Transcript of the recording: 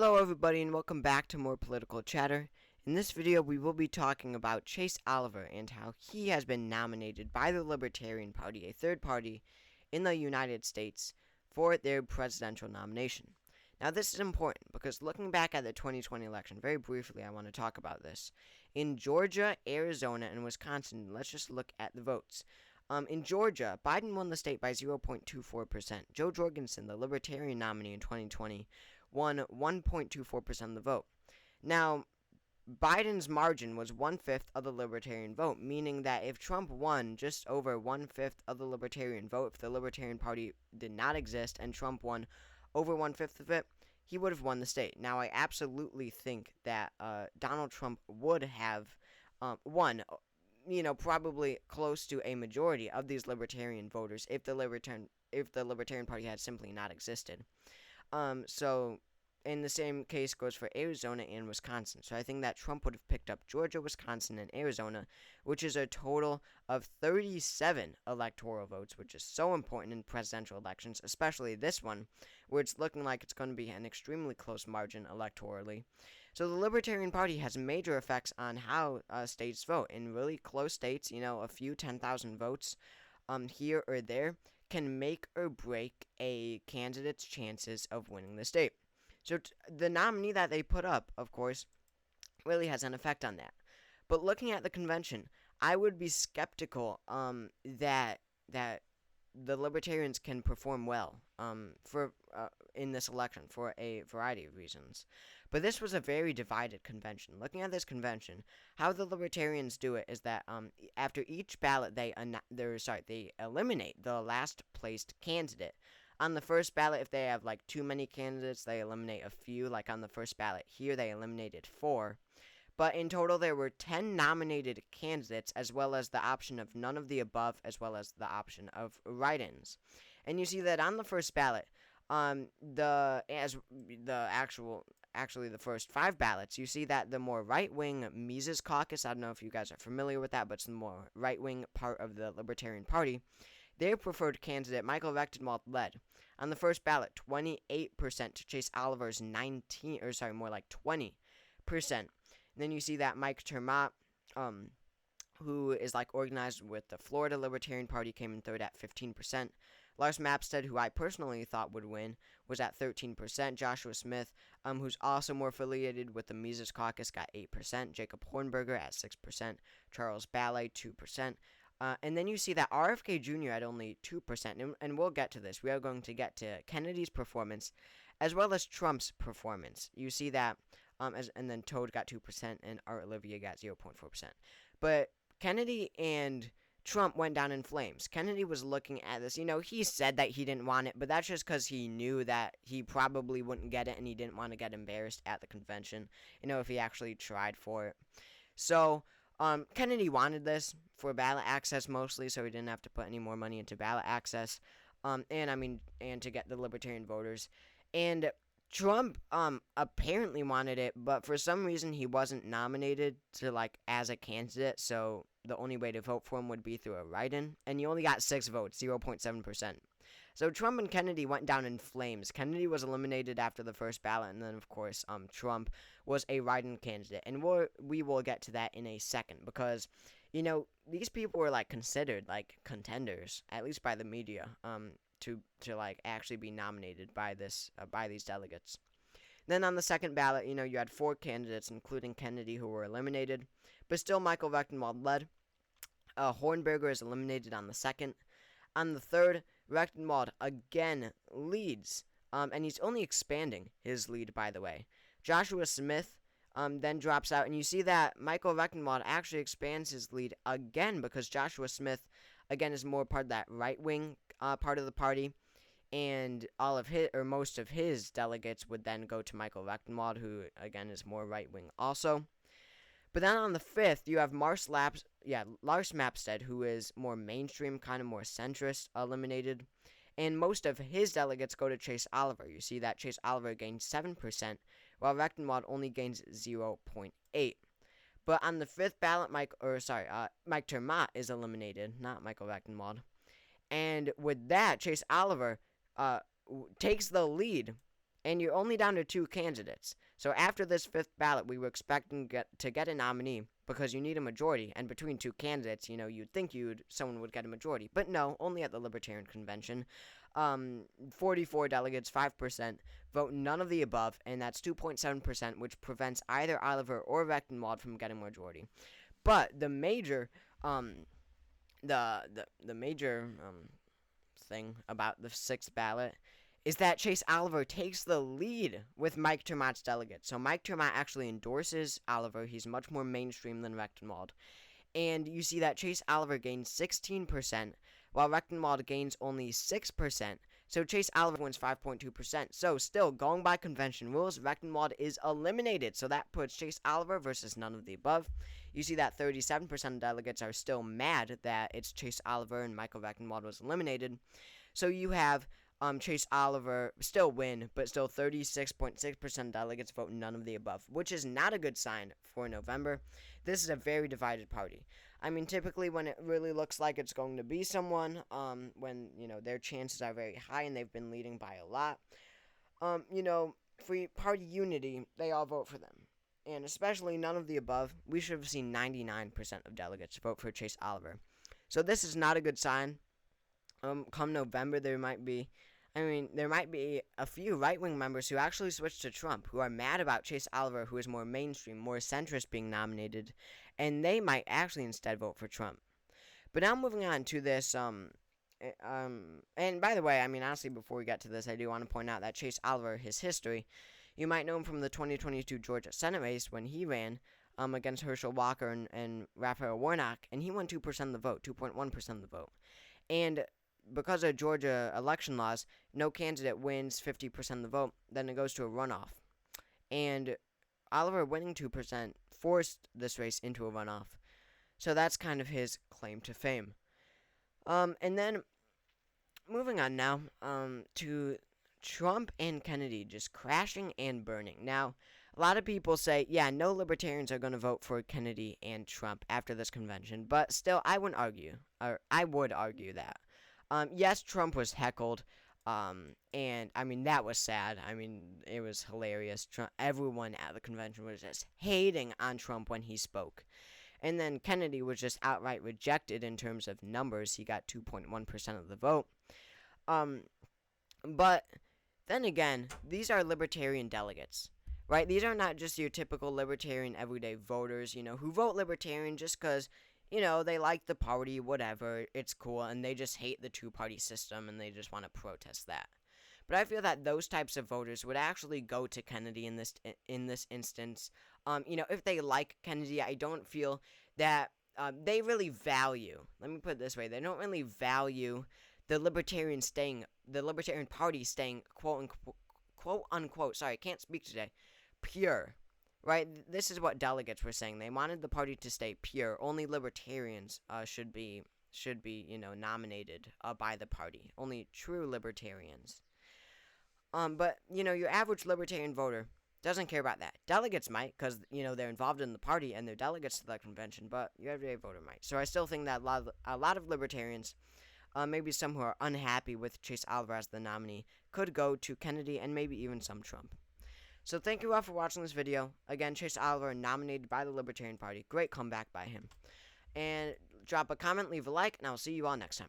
Hello everybody and welcome back to more political chatter. In this video we will be talking about Chase Oliver and how he has been nominated by the Libertarian Party, a third party in the United States, for their presidential nomination. Now this is important because looking back at the 2020 election, very briefly I want to talk about this. In Georgia, Arizona, and Wisconsin, let's just look at the votes. In Georgia, Biden won the state by 0.24%. Joe Jorgensen, the Libertarian nominee in 2020, won 1.24% of the vote. Now, Biden's margin was 1/5 of the Libertarian vote, meaning that if Trump won just over 1/5 of the Libertarian vote, if the Libertarian Party did not exist and Trump won over 1/5 of it, he would have won the state. Now, I absolutely think that Donald Trump would have won, probably close to a majority of these Libertarian voters if the Libertarian Party had simply not existed. And the same case goes for Arizona and Wisconsin. So I think that Trump would have picked up Georgia, Wisconsin, and Arizona, which is a total of 37 electoral votes, which is so important in presidential elections, especially this one, where it's looking like it's going to be an extremely close margin electorally. So the Libertarian Party has major effects on how states vote. In really close states, a few 10,000 votes here or there can make or break a candidate's chances of winning the state. So the nominee that they put up, of course, really has an effect on that. But looking at the convention, I would be skeptical that the Libertarians can perform well in this election for a variety of reasons. But this was a very divided convention. Looking at this convention, how the Libertarians do it is that after each ballot they eliminate the last placed candidate. On the first ballot, if they have too many candidates, they eliminate a few. Like on the first ballot here, they eliminated 4. But in total, there were 10 nominated candidates, as well as the option of none of the above, as well as the option of write-ins. And you see that on the first ballot, the first 5 ballots, you see that the more right-wing Mises Caucus, I don't know if you guys are familiar with that, but it's the more right-wing part of the Libertarian Party, their preferred candidate, Michael Rectenwald, led. On the first ballot, 28% to Chase Oliver's 20%. And then you see that Mike Termott, who is organized with the Florida Libertarian Party, came in third at 15%. Lars Mapstead, who I personally thought would win, was at 13%. Joshua Smith, who's also more affiliated with the Mises Caucus, got 8%. Jacob Hornberger at 6%. Charles Ballet, 2%. And then you see that RFK Jr. at only 2%, and we'll get to this. We are going to get to Kennedy's performance as well as Trump's performance. You see that, and then Toad got 2%, and Art Olivia got 0.4%. But Kennedy and Trump went down in flames. Kennedy was looking at this. He said that he didn't want it, but that's just because he knew that he probably wouldn't get it, and he didn't want to get embarrassed at the convention, if he actually tried for it. So Kennedy wanted this for ballot access mostly, so he didn't have to put any more money into ballot access, and to get the Libertarian voters. And Trump apparently wanted it, but for some reason he wasn't nominated to as a candidate, so the only way to vote for him would be through a write-in, and he only got 6 votes, 0.7%. So Trump and Kennedy went down in flames. Kennedy was eliminated after the first ballot, and then of course Trump was a write-in candidate, and we will get to that in a second, because these people were considered contenders, at least by the media, to actually be nominated by these delegates. Then on the second ballot, you had 4 candidates, including Kennedy, who were eliminated, but still Michael Rectenwald led. Hornberger is eliminated on the second. On the third, Rectenwald again leads, and he's only expanding his lead, by the way. Joshua Smith then drops out, and you see that Michael Rectenwald actually expands his lead again, because Joshua Smith, again, is more part of that right-wing part of the party, and most of his delegates would then go to Michael Rectenwald, who, again, is more right-wing also. But then on the 5th, you have Lars Mapstead, who is more mainstream, kind of more centrist, eliminated. And most of his delegates go to Chase Oliver. You see that Chase Oliver gains 7%, while Rectenwald only gains 0.8%. But on the 5th ballot, Mike Termott is eliminated, not Michael Rectenwald. And with that, Chase Oliver takes the lead And you're only down to 2 candidates. So after this 5th ballot, we were expecting to get a nominee because you need a majority. And between 2 candidates, you'd think someone would get a majority. But no, only at the Libertarian convention. 44 delegates, 5%, vote none of the above, and that's 2.7%, which prevents either Oliver or Rechtenwald from getting a majority. But the major, the major thing about the 6th ballot is that Chase Oliver takes the lead with Mike Termott's delegates. So Mike Termott actually endorses Oliver. He's much more mainstream than Rechtenwald. And you see that Chase Oliver gains 16%, while Rechtenwald gains only 6%. So Chase Oliver wins 5.2%. So still, going by convention rules, Rechtenwald is eliminated. So that puts Chase Oliver versus none of the above. You see that 37% of delegates are still mad that it's Chase Oliver and Michael Rechtenwald was eliminated. So you have Chase Oliver still win, but still 36.6% delegates vote none of the above, which is not a good sign for November. This is a very divided party. I mean, typically when it really looks like it's going to be someone, when, their chances are very high and they've been leading by a lot, for party unity, they all vote for them. And especially none of the above, we should have seen 99% of delegates vote for Chase Oliver. So this is not a good sign. Come November, there might be a few right-wing members who actually switched to Trump, who are mad about Chase Oliver, who is more mainstream, more centrist, being nominated, and they might actually instead vote for Trump. But now moving on to this, and by the way, honestly, before we get to this, I do want to point out that Chase Oliver, his history, you might know him from the 2022 Georgia Senate race when he ran against Herschel Walker and Raphael Warnock, and he won 2% of the vote, 2.1% of the vote. And because of Georgia election laws, no candidate wins 50% of the vote, then it goes to a runoff. And Oliver winning 2% forced this race into a runoff. So that's kind of his claim to fame. And then, moving on now, to Trump and Kennedy just crashing and burning. Now, a lot of people say, yeah, no Libertarians are going to vote for Kennedy and Trump after this convention, but still, I would argue that. Yes, Trump was heckled, and, that was sad. It was hilarious. Everyone at the convention was just hating on Trump when he spoke. And then Kennedy was just outright rejected in terms of numbers. He got 2.1% of the vote. But then again, these are Libertarian delegates, right? These are not just your typical Libertarian everyday voters, who vote Libertarian just because they like the party, whatever, it's cool, and they just hate the two-party system, and they just want to protest that. But I feel that those types of voters would actually go to Kennedy in this instance. If they like Kennedy, I don't feel that they really value, let me put it this way, they don't really value the Libertarian Party staying, quote unquote, sorry, I can't speak today, pure. Right, this is what delegates were saying. They wanted the party to stay pure. Only Libertarians should be nominated by the party. Only true Libertarians. But your average Libertarian voter doesn't care about that. Delegates might, because they're involved in the party and they're delegates to that convention. But your everyday voter might. So I still think that a lot of Libertarians, maybe some who are unhappy with Chase Oliver as the nominee, could go to Kennedy and maybe even some Trump. So thank you all for watching this video. Again, Chase Oliver nominated by the Libertarian Party. Great comeback by him. And drop a comment, leave a like, and I'll see you all next time.